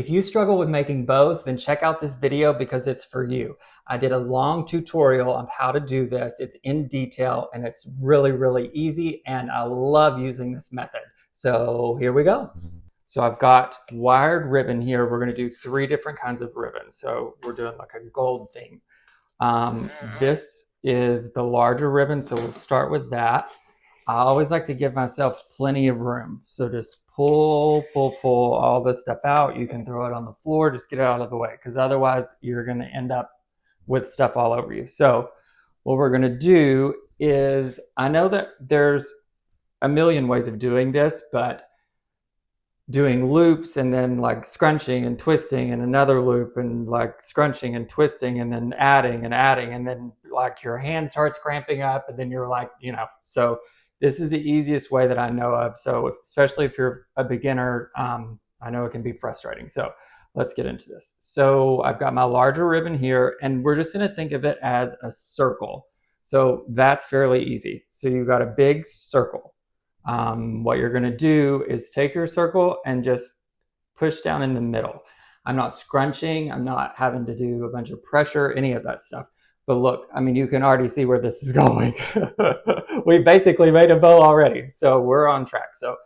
If you struggle with making bows, then check out this video because it's for you. I did a long tutorial on how to do this. It's in detail and it's really, really easy, and I love using this method. So here we go. So I've got wired ribbon here. We're going to do 3 different kinds of ribbon. So we're doing like a gold theme. This is the larger ribbon, so we'll start with that. I always like to give myself plenty of room. So just pull all this stuff out. You can throw it on the floor, just get it out of the way, because otherwise you're going to end up with stuff all over you. So what we're going to do is, I know that there's a million ways of doing this, but doing loops and then like scrunching and twisting and another loop and like scrunching and twisting and then adding and then like your hand starts cramping up and then you're like, so this is the easiest way that I know of. So especially if you're a beginner, I know it can be frustrating. So let's get into this. So I've got my larger ribbon here, and we're just going to think of it as a circle. So that's fairly easy. So you've got a big circle. What you're going to do is take your circle and just push down in the middle. I'm not scrunching. I'm not having to do a bunch of pressure, any of that stuff. But look, I mean, you can already see where this is going. We basically made a bow already. So we're on track. So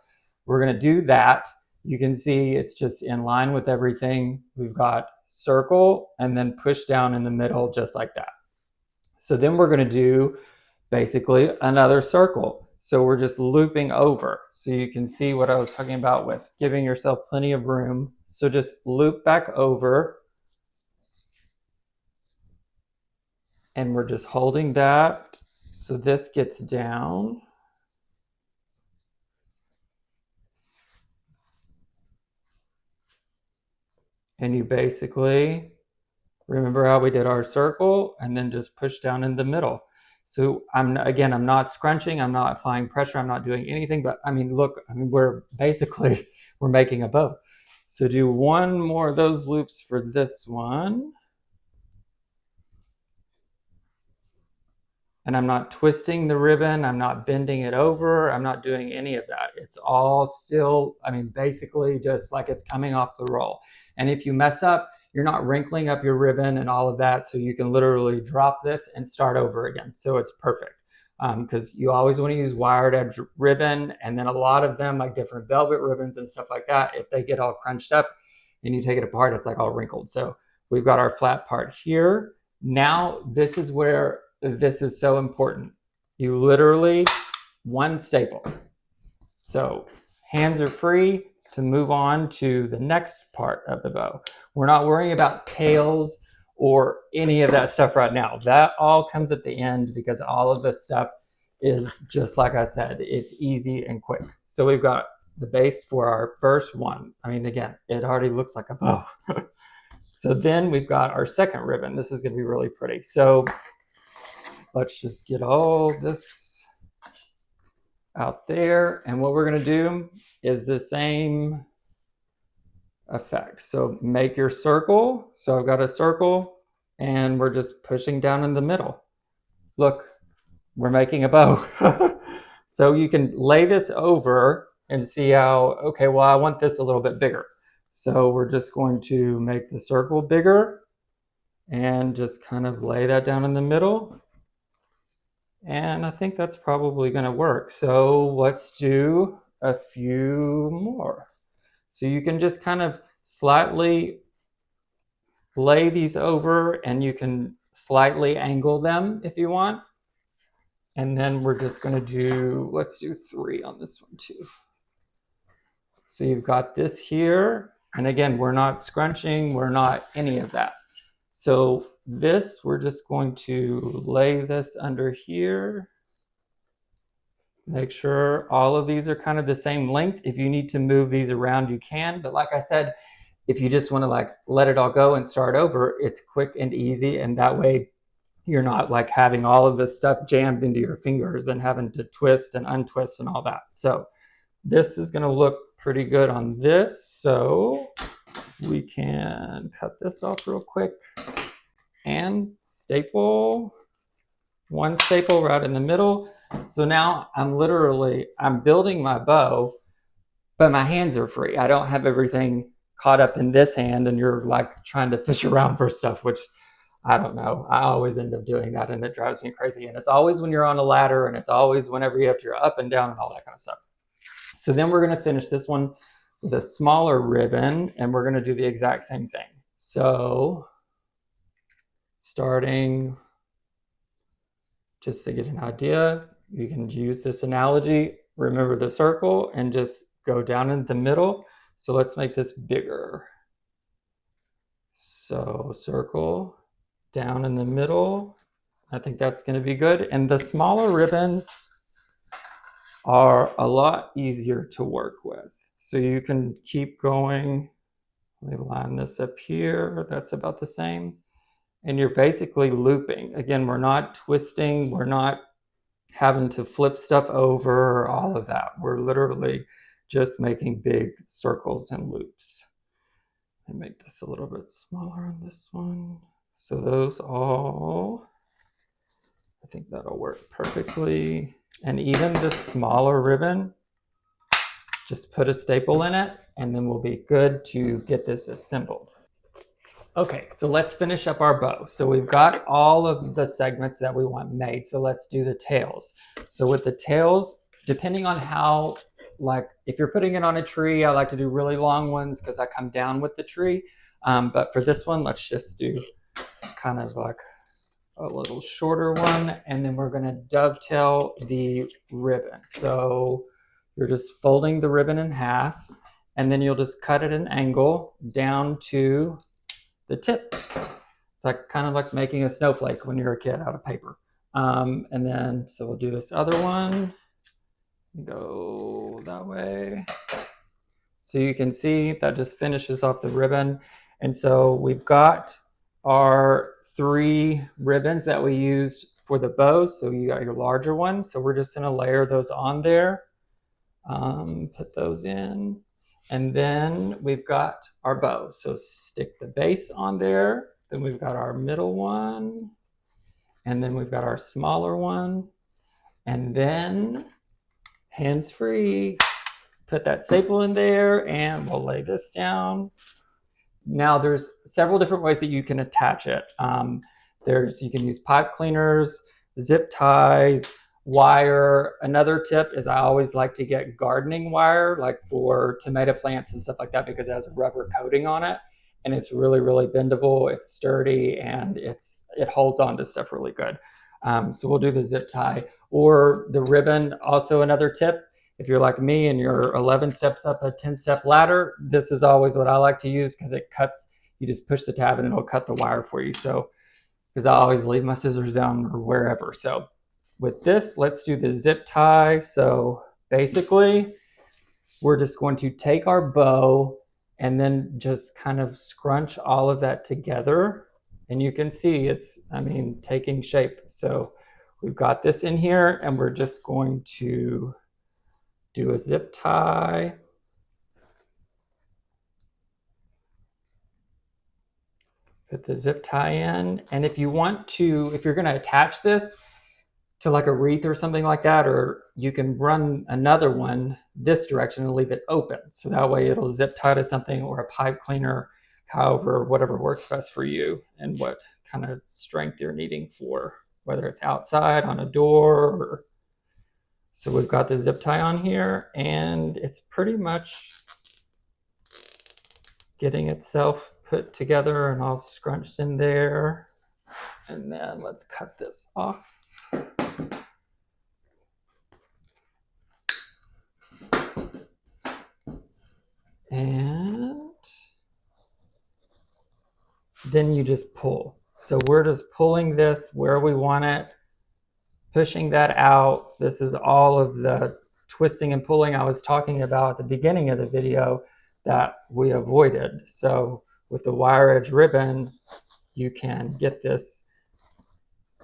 we're going to do that. You can see it's just in line with everything. We've got circle and then push down in the middle just like that. So then we're going to do basically another circle. So we're just looping over. So you can see what I was talking about with giving yourself plenty of room. So just loop back over. And we're just holding that. So this gets down. And you basically, remember how we did our circle and then just push down in the middle. So I'm not scrunching, I'm not applying pressure, I'm not doing anything, but I mean, look, we're making a bow. So do one more of those loops for this one. And I'm not twisting the ribbon, I'm not bending it over, I'm not doing any of that. It's all still, basically just like it's coming off the roll. And if you mess up, you're not wrinkling up your ribbon and all of that, so you can literally drop this and start over again. So it's perfect. Because you always want to use wired edge ribbon, and then a lot of them, like different velvet ribbons and stuff like that, if they get all crunched up and you take it apart, it's like all wrinkled. So we've got our flat part here. Now this is where this is so important. You literally, one staple. So hands are free to move on to the next part of the bow. We're not worrying about tails or any of that stuff right now. That all comes at the end, because all of this stuff is just like I said, it's easy and quick. So we've got the base for our first one. Again, it already looks like a bow. So then we've got our second ribbon. This is going to be really pretty. So let's just get all this out there. And what we're going to do is the same effect. So make your circle. So I've got a circle and we're just pushing down in the middle. Look, we're making a bow. So you can lay this over and see how, okay, well, I want this a little bit bigger. So we're just going to make the circle bigger and just kind of lay that down in the middle. And I think that's probably going to work. So let's do a few more. So you can just kind of slightly lay these over, and you can slightly angle them if you want. And then we're just going to let's do 3 on this one too. So you've got this here. And again, we're not scrunching, we're not any of that. So this, we're just going to lay this under here. Make sure all of these are kind of the same length. If you need to move these around, you can. But like I said, if you just want to let it all go and start over, it's quick and easy. And that way you're not having all of this stuff jammed into your fingers and having to twist and untwist and all that. So this is going to look pretty good on this. So we can cut this off real quick and staple, one staple right in the middle. So now I'm building my bow, but my hands are free. I don't have everything caught up in this hand and you're like trying to fish around for stuff, which I don't know. I always end up doing that and it drives me crazy. And it's always when you're on a ladder, and it's always whenever you have to, you're up and down and all that kind of stuff. So then we're going to finish this one with a smaller ribbon, and we're going to do the exact same thing. So starting, just to get an idea, you can use this analogy. Remember the circle and just go down in the middle. So let's make this bigger. So circle down in the middle. I think that's going to be good. And the smaller ribbons are a lot easier to work with. So you can keep going. Let me line this up here. That's about the same. And you're basically looping. Again, we're not twisting. We're not having to flip stuff over, all of that. We're literally just making big circles and loops. And make this a little bit smaller on this one. So those all, I think that'll work perfectly. And even the smaller ribbon, just put a staple in it, and then we'll be good to get this assembled. Okay, so let's finish up our bow. So we've got all of the segments that we want made. So let's do the tails. So with the tails, depending on how, like if you're putting it on a tree, I like to do really long ones because I come down with the tree. But for this one, let's just do kind of like a little shorter one, and then we're going to dovetail the ribbon. So you're just folding the ribbon in half, and then you'll just cut at an angle down to the tip. It's like kind of like making a snowflake when you're a kid out of paper. And then, so we'll do this other one. Go that way. So you can see that just finishes off the ribbon. And so we've got our 3 ribbons that we used for the bows. So you got your larger one. So we're just gonna layer those on there. Put those in. And then we've got our bow. So stick the base on there. Then we've got our middle one. And then we've got our smaller one. And then hands free, put that staple in there, and we'll lay this down. Now there's several different ways that you can attach it. You can use pipe cleaners, zip ties, wire. Another tip is I always like to get gardening wire, like for tomato plants and stuff like that, because it has a rubber coating on it, and it's really, really bendable. It's sturdy, and it holds on to stuff really good. So we'll do the zip tie or the ribbon. Also another tip, if you're like me and you're 11 steps up a 10-step ladder, this is always what I like to use because it cuts, you just push the tab and it'll cut the wire for you. So, because I always leave my scissors down or wherever. So with this, let's do the zip tie. So basically, we're just going to take our bow and then just kind of scrunch all of that together. And you can see it's, taking shape. So we've got this in here, and we're just going to do a zip tie. Put the zip tie in. And if you want to, if you're going to attach this to like a wreath or something like that, or you can run another one this direction and leave it open. So that way it'll zip tie to something, or a pipe cleaner, however, whatever works best for you and what kind of strength you're needing for, whether it's outside on a door or... So we've got the zip tie on here, and it's pretty much getting itself put together and all scrunched in there. And then let's cut this off. And then you just pull. So we're just pulling this where we want it, pushing that out. This is all of the twisting and pulling I was talking about at the beginning of the video that we avoided. So with the wire edge ribbon, you can get this,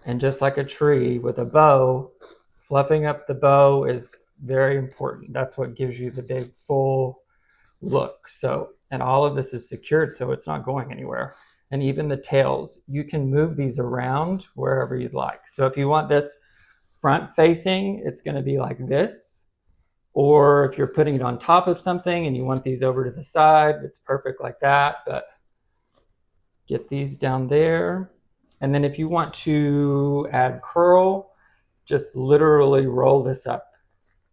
and just like a tree with a bow, fluffing up the bow is very important. That's what gives you the big full look. So, and all of this is secured, so it's not going anywhere. And even the tails, you can move these around wherever you'd like. So if you want this front facing, it's going to be like this. Or if you're putting it on top of something and you want these over to the side, it's perfect like that. But get these down there. And then if you want to add curl, just literally roll this up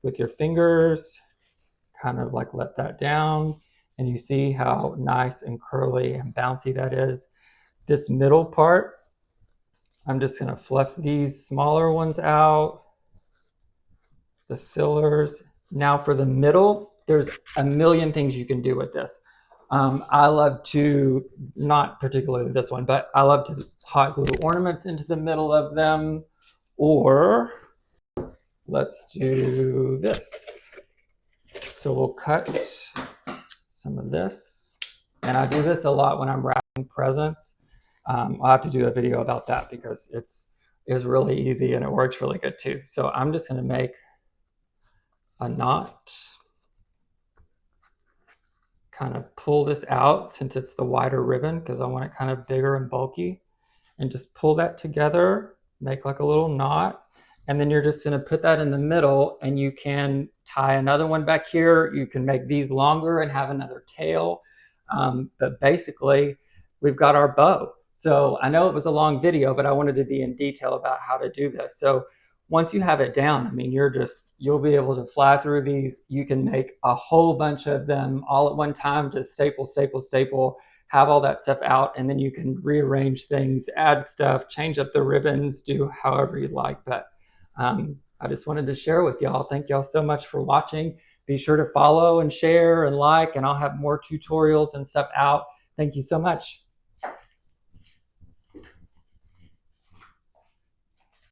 with your fingers, kind of like let that down. And you see how nice and curly and bouncy that is. This middle part, I'm just gonna fluff these smaller ones out, the fillers. Now for the middle, there's a million things you can do with this. I love to, not particularly this one, but I love to hot glue ornaments into the middle of them, or let's do this. So we'll cut some of this, and I do this a lot when I'm wrapping presents. I'll have to do a video about that because it's really easy and it works really good too. So I'm just going to make a knot, kind of pull this out since it's the wider ribbon because I want it kind of bigger and bulky, and just pull that together, make like a little knot, and then you're just going to put that in the middle, and you can tie another one back here. You can make these longer and have another tail, but basically we've got our bow. So I know it was a long video, but I wanted to be in detail about how to do this. So once you have it down, I mean, you'll be able to fly through these. You can make a whole bunch of them all at one time, just staple, staple, staple, have all that stuff out, and then you can rearrange things, add stuff, change up the ribbons, do however you'd like. But I just wanted to share with y'all. Thank y'all so much for watching. Be sure to follow and share and like, and I'll have more tutorials and stuff out. Thank you so much.